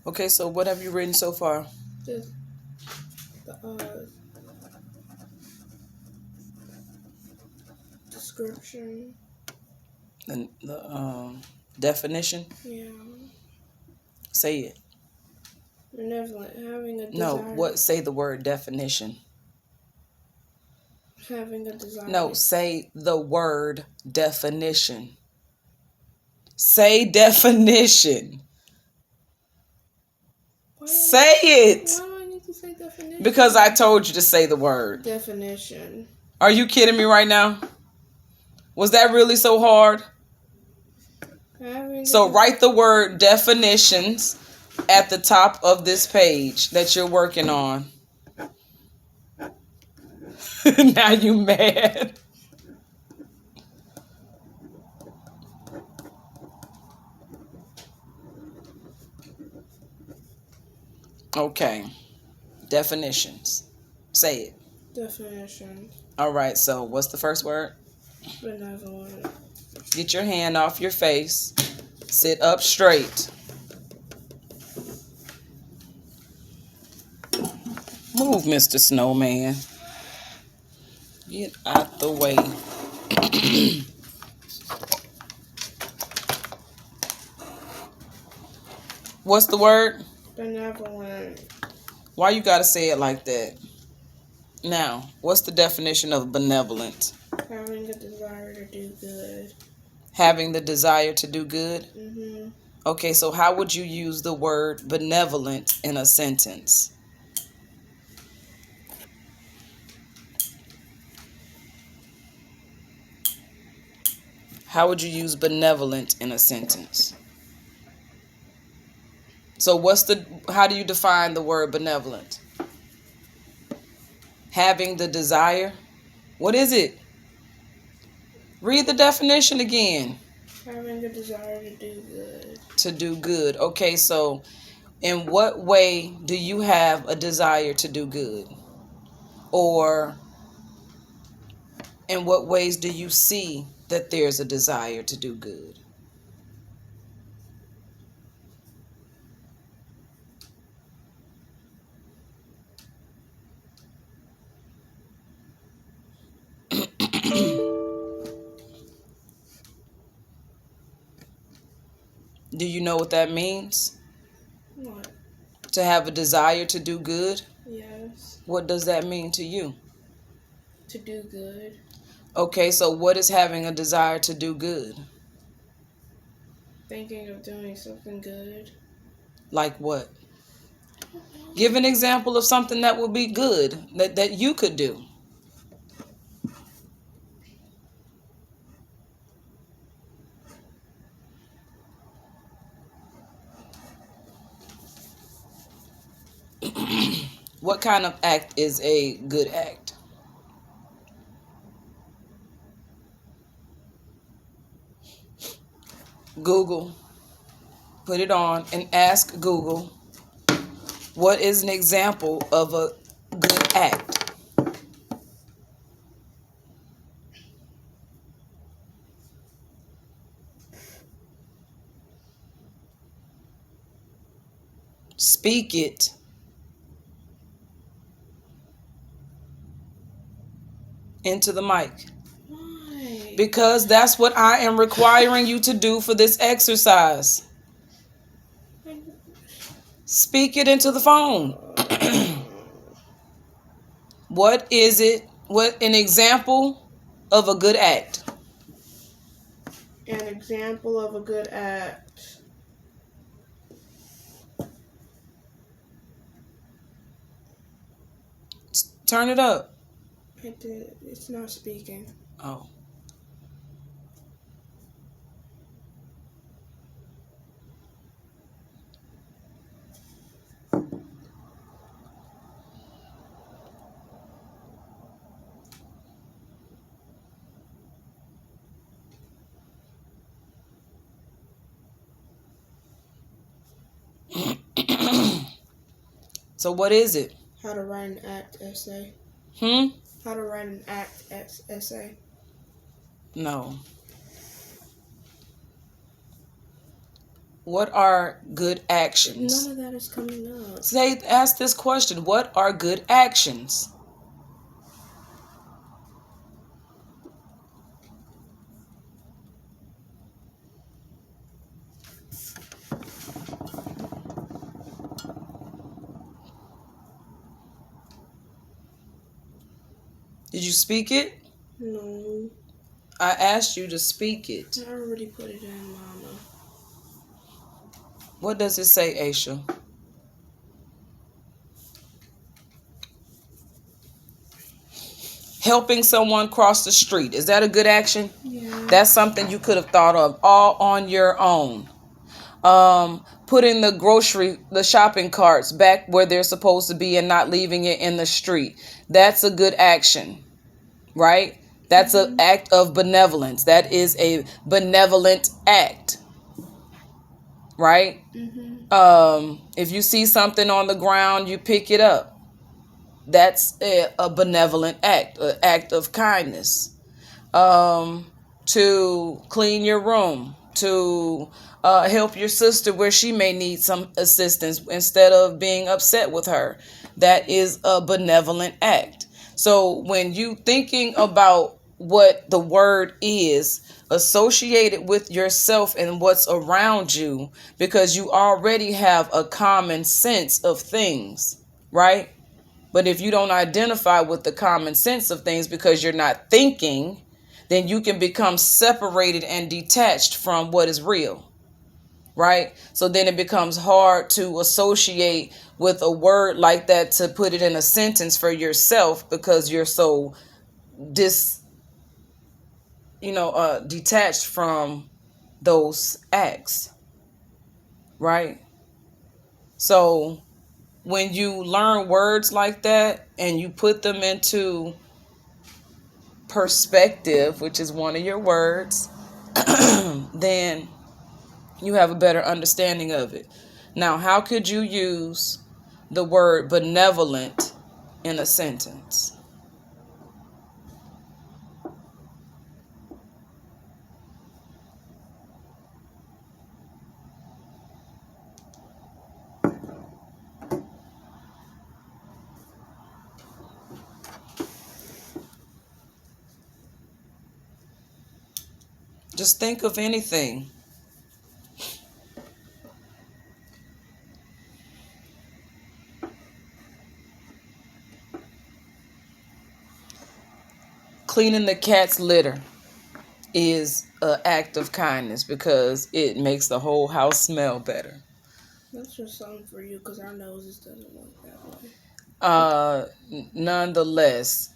Okay, so what have you written so far? Just the description. The definition? Yeah. Say it. Benevolent. Having a No, desire. what? Say the word definition. Having a desire. No, say the word definition. Say definition. Say it. Why do I need to say definition? Because I told you to say the word. Definition. Are you kidding me right now? Was that really so hard? So write the word definitions at the top of this page that you're working on. Now you mad. Okay. Definitions. Say it. Definition. All right, so what's the first word? Benevolent. Get your hand off your face. Sit up straight. Move, Mr. Snowman. Get out the way. What's the word? Benevolent. Why you gotta say it like that? Now, what's the definition of benevolent? Having a desire to do good. Having the desire to do good? Mm-hmm. Okay, so how would you use the word benevolent in a sentence? How would you use benevolent in a sentence? So how do you define the word benevolent? Having the desire? What is it? Read the definition again. Having a desire to do good. To do good. Okay, so in what way do you have a desire to do good? Or in what ways do you see that there's a desire to do good? Do you know what that means? What? To have a desire to do good? Yes. What does that mean to you? To do good. Okay, so what is having a desire to do good? Thinking of doing something good. Like what? Give an example of something that would be good that you could do. What kind of act is a good act? Google. Put it on and ask Google, what is an example of a good act? Speak it. Into the mic. Why? Because that's what I am requiring you to do for this exercise. Speak it into the phone. What is it? What an example of a good act? An example of a good act. Turn it up. It's not speaking. Oh. So what is it? How to write an act essay. How to write an act essay. No. What are good actions? None of that is coming up. Ask this question. What are good actions? Did you speak it? No. I asked you to speak it. I already put it in, Mama. What does it say, Aishia? Helping someone cross the street. Is that a good action? Yeah. That's something you could have thought of all on your own. Putting the shopping carts back where they're supposed to be and not leaving it in the street. That's a good action, right? That's an act of benevolence. That is a benevolent act, right? If you see something on the ground, you pick it up. That's a benevolent act, an act of kindness. To clean your room, to help your sister where she may need some assistance instead of being upset with her. That is a benevolent act. So when you thinking about what the word is, associated with yourself and what's around you, because you already have a common sense of things, right? But if you don't identify with the common sense of things because you're not thinking, then you can become separated and detached from what is real, right? So then it becomes hard to associate with a word like that to put it in a sentence for yourself because you're so detached from those acts, right? So when you learn words like that and you put them into perspective, which is one of your words, then you have a better understanding of it. Now, how could you use the word benevolent in a sentence? Just think of anything. Cleaning the cat's litter is an act of kindness because it makes the whole house smell better. That's just something for you because our noses doesn't work that way. Nonetheless,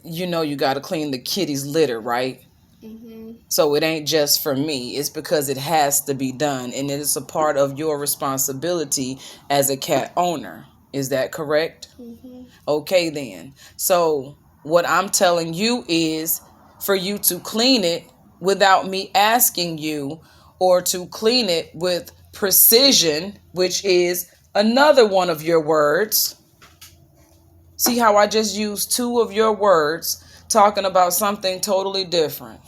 you know you got to clean the kitty's litter, right? Mm-hmm. So it ain't just for me. It's because it has to be done. And it is a part of your responsibility as a cat owner. Is that correct? Mm-hmm. Okay, then. So what I'm telling you is for you to clean it without me asking you, or to clean it with precision, which is another one of your words. See how I just used two of your words talking about something totally different.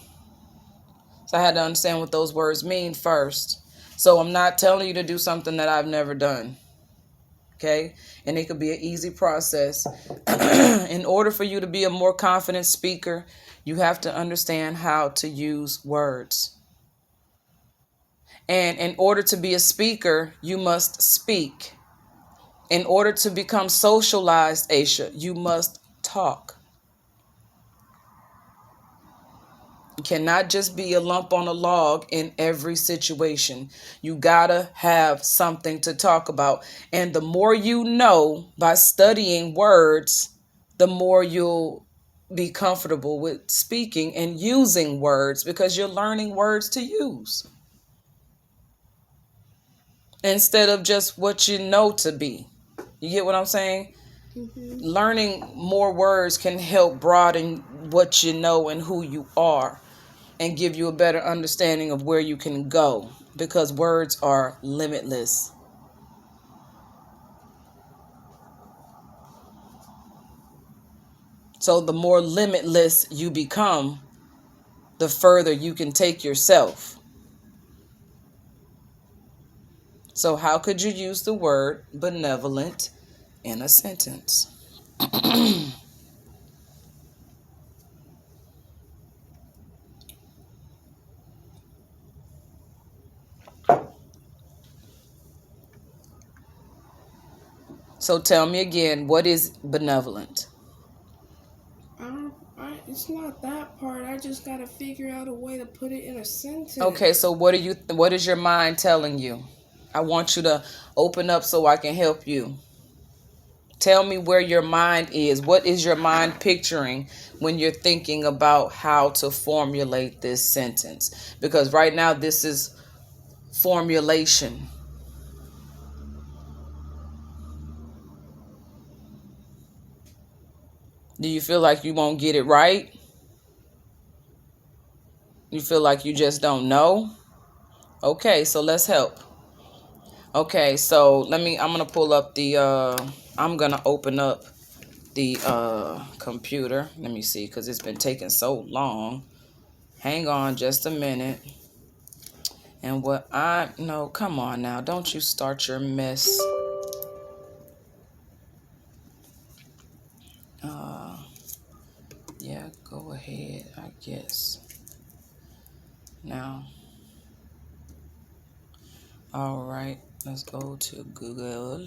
So I had to understand what those words mean first. So I'm not telling you to do something that I've never done. Okay? And it could be an easy process. In order for you to be a more confident speaker, you have to understand how to use words. And in order to be a speaker, you must speak. In order to become socialized, Aishia, you must talk. You cannot just be a lump on a log in every situation. You gotta have something to talk about. And the more you know by studying words, the more you'll be comfortable with speaking and using words because you're learning words to use instead of just what you know to be. You get what I'm saying? Mm-hmm. Learning more words can help broaden what you know and who you are, and give you a better understanding of where you can go, because words are limitless. So the more limitless you become, the further you can take yourself. So how could you use the word benevolent in a sentence? So tell me again, what is benevolent? It's not that part. I just gotta figure out a way to put it in a sentence. Okay, so what is your mind telling you? I want you to open up so I can help you. Tell me where your mind is. What is your mind picturing when you're thinking about how to formulate this sentence? Because right now this is formulation. Do you feel like you won't get it right? You feel like you just don't know? Okay, so let's help. Okay, so I'm gonna pull up I'm gonna open up the computer. Let me see, because it's been taking so long. Hang on just a minute. And no, come on now, don't you start your mess. Yeah, go ahead, I guess. Now, all right, let's go to Google.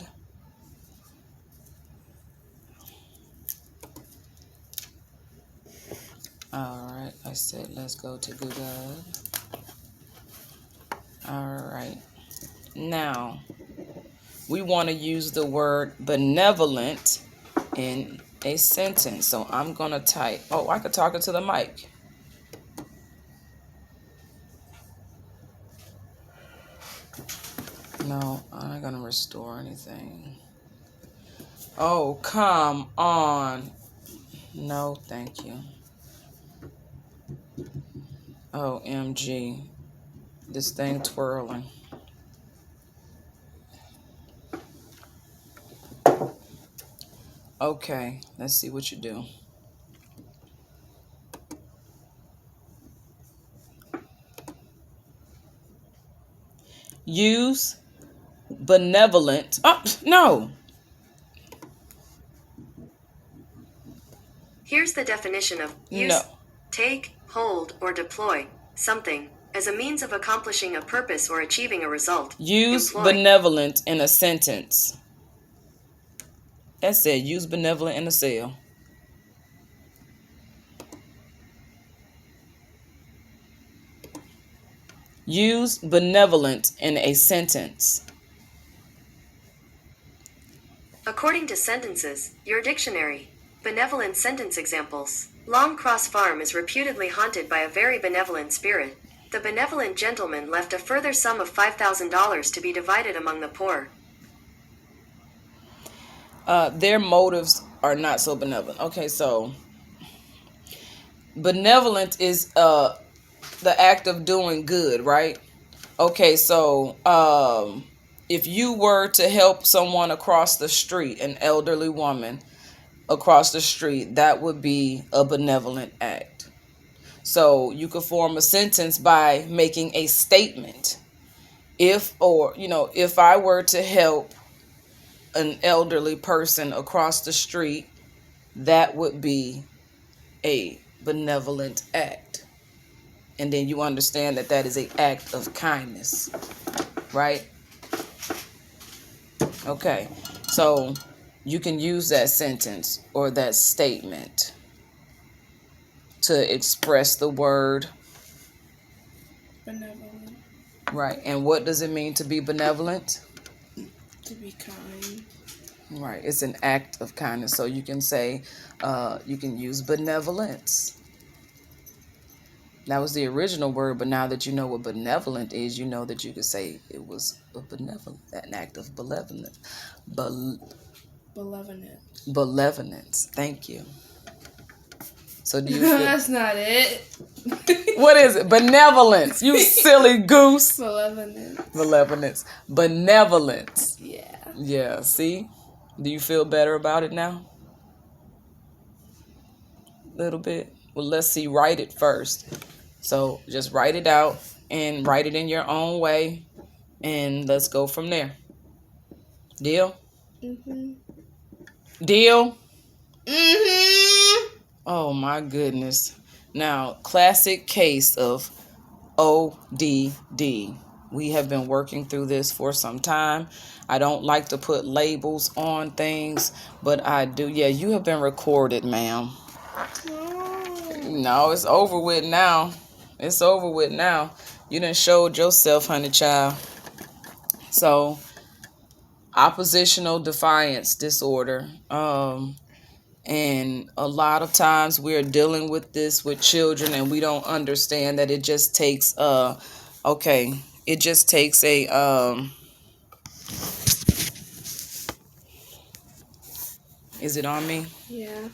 All right, I said let's go to Google. All right, now we want to use the word benevolent in a sentence. So I'm going to type, I could talk it to the mic. No, I'm not going to restore anything. Oh, come on. No, thank you. OMG. This thing twirling. Okay, let's see what you do. Use benevolent. Oh, no. Here's the definition of use. No. Take, hold, or deploy something as a means of accomplishing a purpose or achieving a result. Use benevolent in a sentence. That said, use benevolent in a cell. Use benevolent in a sentence. According to Sentences, your dictionary. Benevolent sentence examples. Long Cross Farm is reputedly haunted by a very benevolent spirit. The benevolent gentleman left a further sum of $5,000 to be divided among the poor. Their motives are not so benevolent. Okay, so benevolent is the act of doing good, right? Okay, so if you were to help someone across the street, an elderly woman across the street, that would be a benevolent act. So you could form a sentence by making a statement. If I were to help an elderly person across the street, that would be a benevolent act. And then you understand that that is an act of kindness, right? Okay, so you can use that sentence or that statement to express the word benevolent. Right, and what does it mean to be benevolent? To be kind. Right, it's an act of kindness. So you can say, you can use benevolence. That was the original word, but now that you know what benevolent is, you know that you could say it was an act of benevolence. Benevolence. Thank you. So do you feel... That's not it. What is it? Benevolence. You silly goose. Malevolence. Benevolence. Yeah. Yeah, see? Do you feel better about it now? A little bit? Well, let's see. Write it first. So just write it out and write it in your own way. and let's go from there. Deal? Mhm. Deal? Mhm. Oh my goodness. Now, classic case of ODD. We have been working through this for some time. I don't like to put labels on things, but I do. Yeah, you have been recorded, ma'am. No, it's over with now. It's over with now. You done showed yourself, honey child. So, oppositional defiance disorder. And a lot of times we're dealing with this with children, and we don't understand that it just takes okay, it just takes a is it on me? Yeah.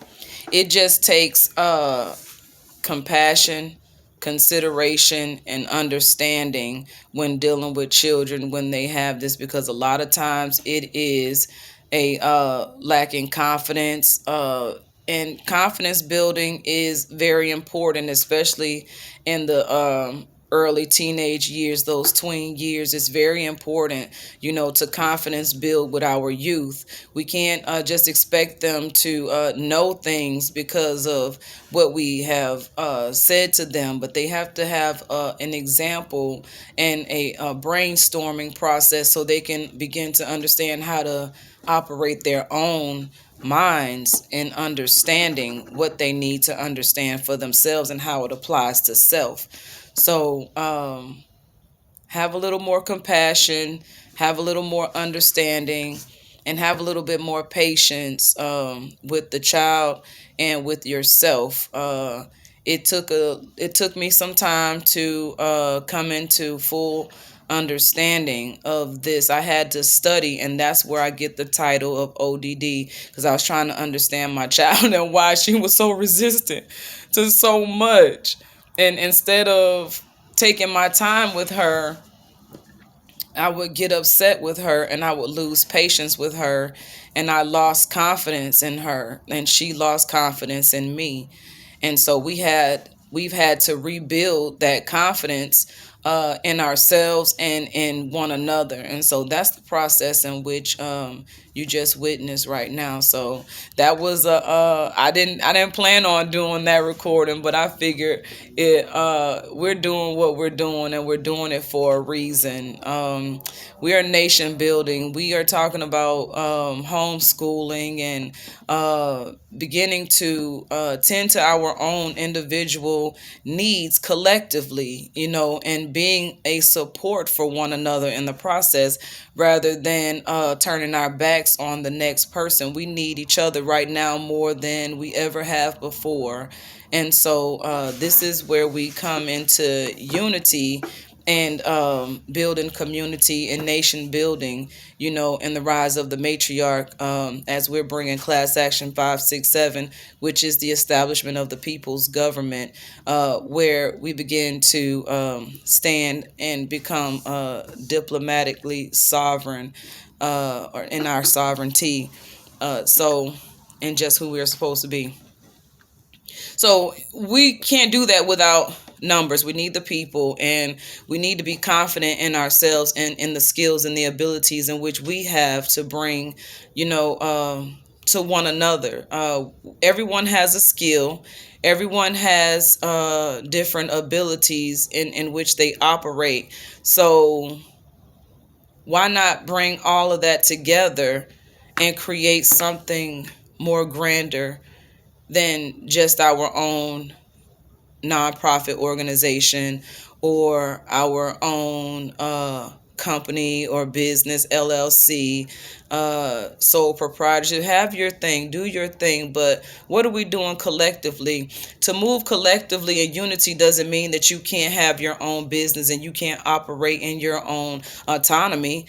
It just takes compassion, consideration, and understanding when dealing with children when they have this, because a lot of times it is a lacking confidence, and confidence building is very important, especially in the early teenage years, those tween years. It's very important, to confidence build with our youth. We can't just expect them to know things because of what we have said to them, but they have to have an example and a brainstorming process so they can begin to understand how to operate their own minds in understanding what they need to understand for themselves and how it applies to self. So, have a little more compassion, have a little more understanding, and have a little bit more patience with the child and with yourself. It took me some time to come into full understanding of this. I had to study, and that's where I get the title of ODD, because I was trying to understand my child and why she was so resistant to so much. And instead of taking my time with her, I would get upset with her, and I would lose patience with her, and I lost confidence in her, and she lost confidence in me. And so we've had to rebuild that confidence in ourselves and in one another. And so that's the process in which you just witnessed right now. So that was I didn't plan on doing that recording, but I figured it we're doing what we're doing, and we're doing it for a reason. We are nation building. We are talking about homeschooling and beginning to tend to our own individual needs collectively, and being a support for one another in the process, rather than turning our backs on the next person. We need each other right now more than we ever have before. And so this is where we come into unity and building community and nation building, in the rise of the matriarch, as we're bringing Class Action 567, which is the establishment of the people's government, where we begin to stand and become diplomatically sovereign, or in our sovereignty, and just who we're supposed to be. So we can't do that without numbers. We need the people, and we need to be confident in ourselves and in the skills and the abilities in which we have to bring, to one another. Everyone has a skill. Everyone has different abilities in which they operate. So why not bring all of that together and create something more grander than just our own nonprofit organization or our own company or business, LLC, sole proprietorship? Have your thing, do your thing, but what are we doing collectively? To move collectively in unity doesn't mean that you can't have your own business and you can't operate in your own autonomy.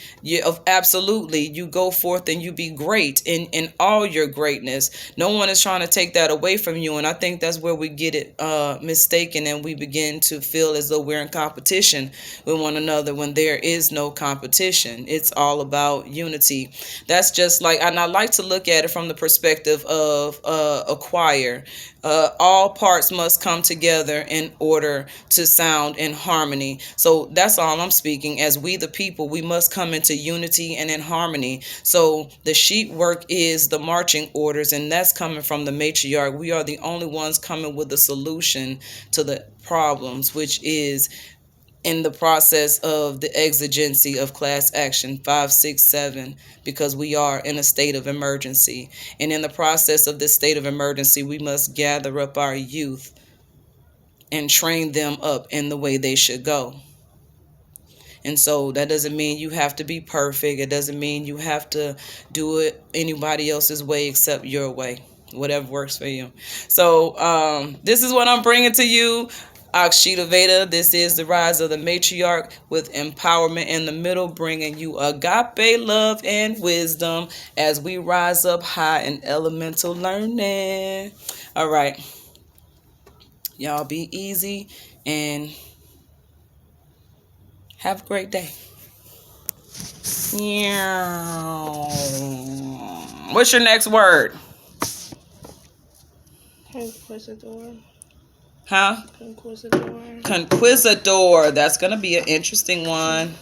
Absolutely, you go forth and you be great in all your greatness. No one is trying to take that away from you, and I think that's where we get it mistaken, and we begin to feel as though we're in competition with one another when there is no competition. It's all about unity. That's just like, and I like to look at it from the perspective of a choir. All parts must come together in order to sound in harmony. So that's all I'm speaking. As we, the people, we must come into unity and in harmony. So the sheet work is the marching orders, and that's coming from the matriarch. We are the only ones coming with the solution to the problems, which is in the process of the exigency of class action 567, because we are in a state of emergency. And in the process of this state of emergency, we must gather up our youth and train them up in the way they should go. And so that doesn't mean you have to be perfect. It doesn't mean you have to do it anybody else's way except your way, whatever works for you. So this is what I'm bringing to you. Aishia Veda. This is the rise of the matriarch with empowerment in the middle, bringing you agape love and wisdom as we rise up high in elemental learning. All right. Y'all be easy and have a great day. What's your next word? Conquistador. Huh? Conquistador. Conquistador. That's going to be an interesting one.